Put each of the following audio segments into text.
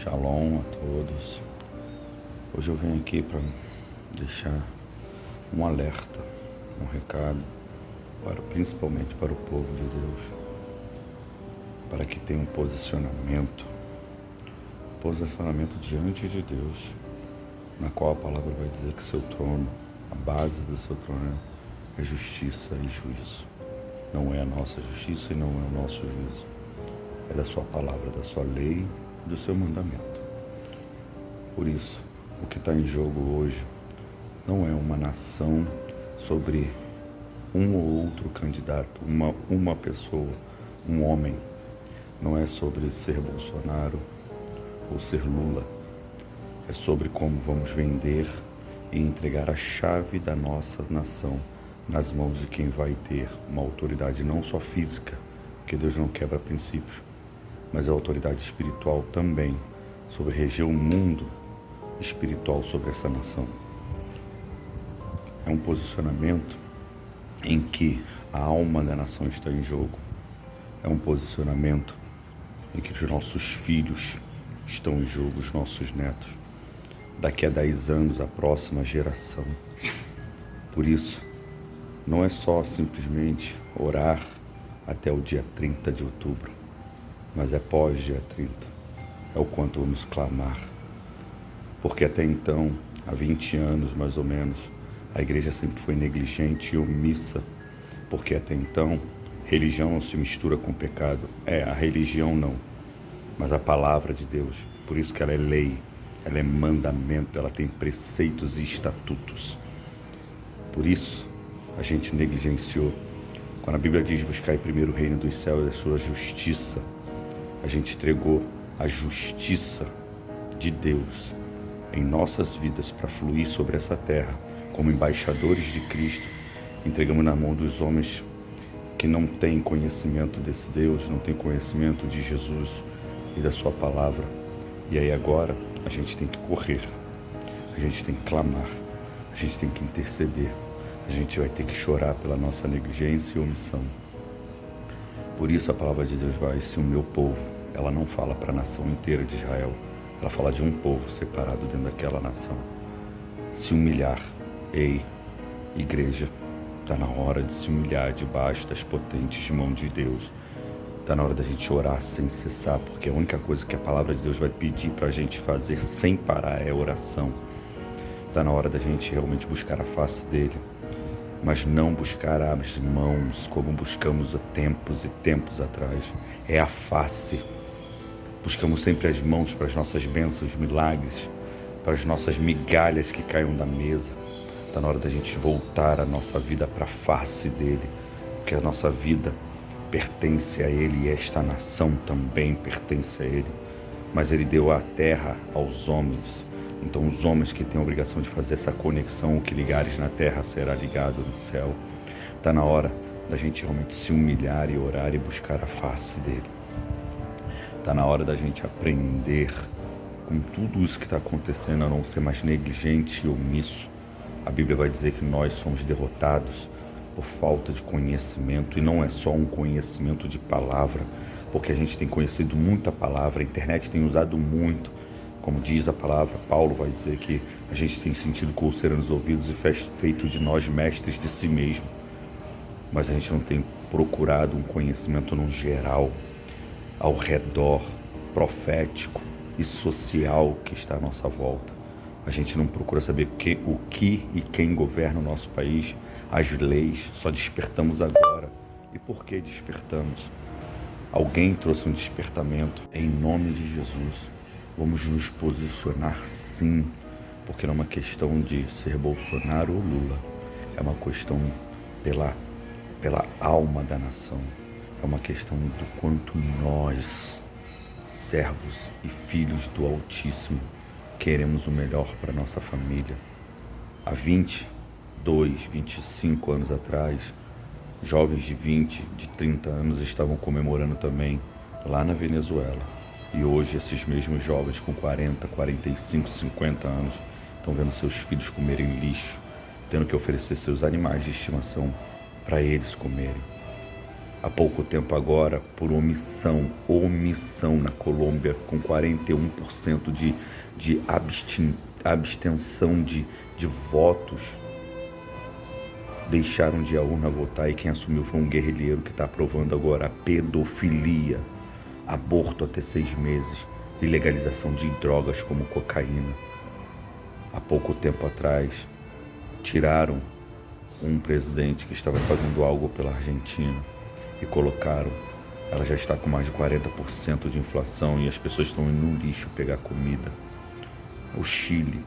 Shalom a todos. Hoje eu venho aqui para deixar um alerta, um recado, principalmente para o povo de Deus, para que tenha um posicionamento diante de Deus, na qual a palavra vai dizer que seu trono, a base do seu trono é justiça e juízo. Não é a nossa justiça e não é o nosso juízo. É da sua palavra, da sua lei, do seu mandamento. Por isso, o que está em jogo hoje não é uma nação sobre um ou outro candidato, uma pessoa, um homem. Não é sobre ser Bolsonaro ou ser Lula. É sobre como vamos vender e entregar a chave da nossa nação nas mãos de quem vai ter uma autoridade não só física, porque Deus não quebra princípios, mas a autoridade espiritual também, sobre reger o mundo espiritual sobre essa nação. É um posicionamento em que a alma da nação está em jogo. É um posicionamento em que os nossos filhos estão em jogo, os nossos netos. Daqui a 10 anos, a próxima geração. Por isso, não é só simplesmente orar até o dia 30 de outubro, mas é pós dia 30. É o quanto vamos clamar. Porque até então, há 20 anos mais ou menos, a igreja sempre foi negligente e omissa. Porque até então, religião não se mistura com pecado. A religião não, mas a palavra de Deus. Por isso que ela é lei, ela é mandamento, ela tem preceitos e estatutos. Por isso, a gente negligenciou. Quando a Bíblia diz buscar primeiro o reino dos céus e a sua justiça, a gente entregou a justiça de Deus em nossas vidas para fluir sobre essa terra como embaixadores de Cristo. Entregamos na mão dos homens que não têm conhecimento desse Deus, não têm conhecimento de Jesus e da sua palavra. E aí agora a gente tem que correr, a gente tem que clamar, a gente tem que interceder, a gente vai ter que chorar pela nossa negligência e omissão. Por isso a palavra de Deus vai: se o meu povo, ela não fala para a nação inteira de Israel, ela fala de um povo separado dentro daquela nação, se humilhar. Ei, igreja, está na hora de se humilhar debaixo das potentes mãos de Deus. Está na hora da gente orar sem cessar, porque a única coisa que a palavra de Deus vai pedir para a gente fazer sem parar é oração. Está na hora da gente realmente buscar a face dele, mas não buscar as mãos como buscamos há tempos e tempos atrás. É a face. Buscamos sempre as mãos para as nossas bênçãos, milagres, para as nossas migalhas que caiam da mesa. Está na hora da gente voltar a nossa vida para a face dele, porque a nossa vida pertence a ele e esta nação também pertence a ele. Mas ele deu a terra aos homens. Então os homens que têm a obrigação de fazer essa conexão, o que ligares na terra será ligado no céu. Está na hora da gente realmente se humilhar e orar e buscar a face dele. Está na hora da gente aprender com tudo isso que está acontecendo a não ser mais negligente e omisso. A Bíblia vai dizer que nós somos derrotados por falta de conhecimento, e não é só um conhecimento de palavra, porque a gente tem conhecido muita palavra, a internet tem usado muito, como diz a palavra. Paulo vai dizer que a gente tem sentido coceira nos ouvidos e feito de nós mestres de si mesmo, mas a gente não tem procurado um conhecimento no geral, ao redor, profético e social que está à nossa volta. A gente não procura saber o que e quem governa o nosso país, as leis. Só despertamos agora. E por que despertamos? Alguém trouxe um despertamento. Em nome de Jesus, vamos nos posicionar sim, porque não é uma questão de ser Bolsonaro ou Lula, é uma questão pela alma da nação. É uma questão do quanto nós, servos e filhos do Altíssimo, queremos o melhor para nossa família. Há 22, 25 anos atrás, jovens de 20, de 30 anos estavam comemorando também lá na Venezuela. E hoje esses mesmos jovens com 40, 45, 50 anos estão vendo seus filhos comerem lixo, tendo que oferecer seus animais de estimação para eles comerem. Há pouco tempo agora, por omissão na Colômbia, com 41% de abstenção de votos, deixaram de ir à urna votar, e quem assumiu foi um guerrilheiro que está aprovando agora a pedofilia, aborto até 6 meses e legalização de drogas como cocaína. Há pouco tempo atrás, tiraram um presidente que estava fazendo algo pela Argentina e colocaram. Ela já está com mais de 40% de inflação e as pessoas estão indo no lixo pegar comida. O Chile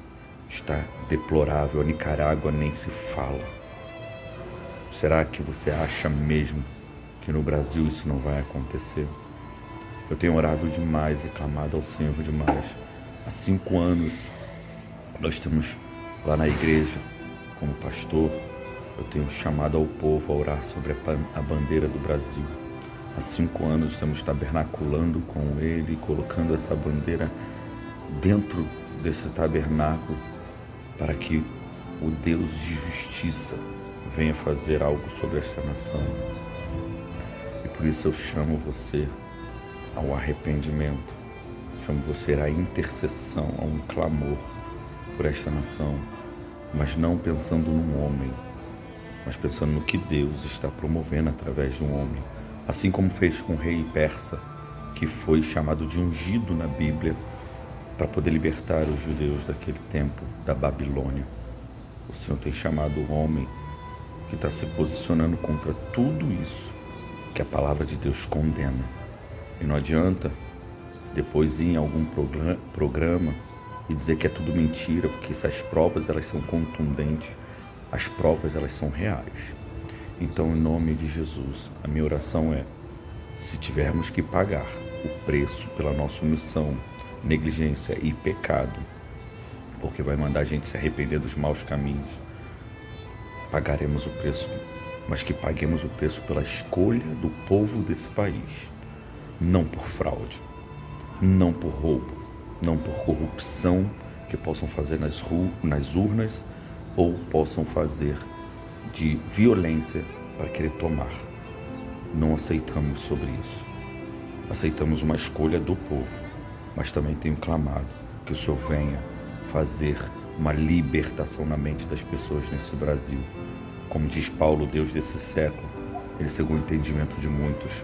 está deplorável, a Nicarágua nem se fala. Será que você acha mesmo que no Brasil isso não vai acontecer? Eu tenho orado demais e clamado ao Senhor demais. Há 5 anos nós temos lá na igreja, como pastor, eu tenho chamado ao povo a orar sobre a bandeira do Brasil. Há 5 anos estamos tabernaculando com ele, colocando essa bandeira dentro desse tabernáculo para que o Deus de justiça venha fazer algo sobre esta nação. E por isso eu chamo você ao arrependimento, chamo você à intercessão, a um clamor por esta nação, mas não pensando num homem, mas pensando no que Deus está promovendo através de um homem. Assim como fez com o rei persa, que foi chamado de ungido na Bíblia para poder libertar os judeus daquele tempo da Babilônia. O Senhor tem chamado o homem que está se posicionando contra tudo isso que a palavra de Deus condena. E não adianta depois ir em algum programa e dizer que é tudo mentira, porque essas provas elas são contundentes, as provas elas são reais. Então, em nome de Jesus, a minha oração é: se tivermos que pagar o preço pela nossa omissão, negligência e pecado, porque vai mandar a gente se arrepender dos maus caminhos, pagaremos o preço, mas que paguemos o preço pela escolha do povo desse país, não por fraude, não por roubo, não por corrupção que possam fazer nas urnas ou possam fazer de violência para querer tomar. Não aceitamos sobre isso. Aceitamos uma escolha do povo, mas também tenho clamado que o Senhor venha fazer uma libertação na mente das pessoas nesse Brasil. Como diz Paulo, Deus desse século, ele cegou o entendimento de muitos.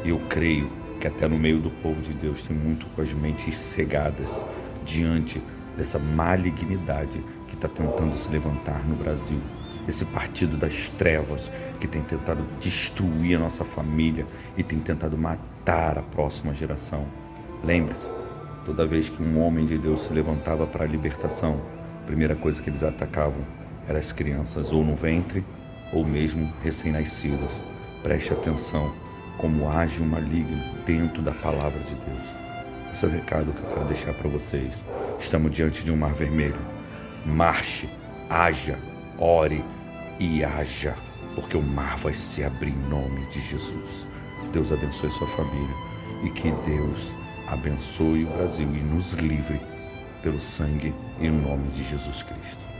E eu creio que até no meio do povo de Deus tem muito com as mentes cegadas diante dessa malignidade que está tentando se levantar no Brasil. Esse partido das trevas que tem tentado destruir a nossa família e tem tentado matar a próxima geração. Lembre-se, toda vez que um homem de Deus se levantava para a libertação, a primeira coisa que eles atacavam eram as crianças, ou no ventre, ou mesmo recém-nascidas. Preste atenção como age o maligno dentro da palavra de Deus. Esse é o recado que eu quero deixar para vocês. Estamos diante de um mar vermelho. Marche, haja, ore e haja, porque o mar vai se abrir em nome de Jesus. Deus abençoe sua família e que Deus abençoe o Brasil e nos livre pelo sangue e no nome de Jesus Cristo.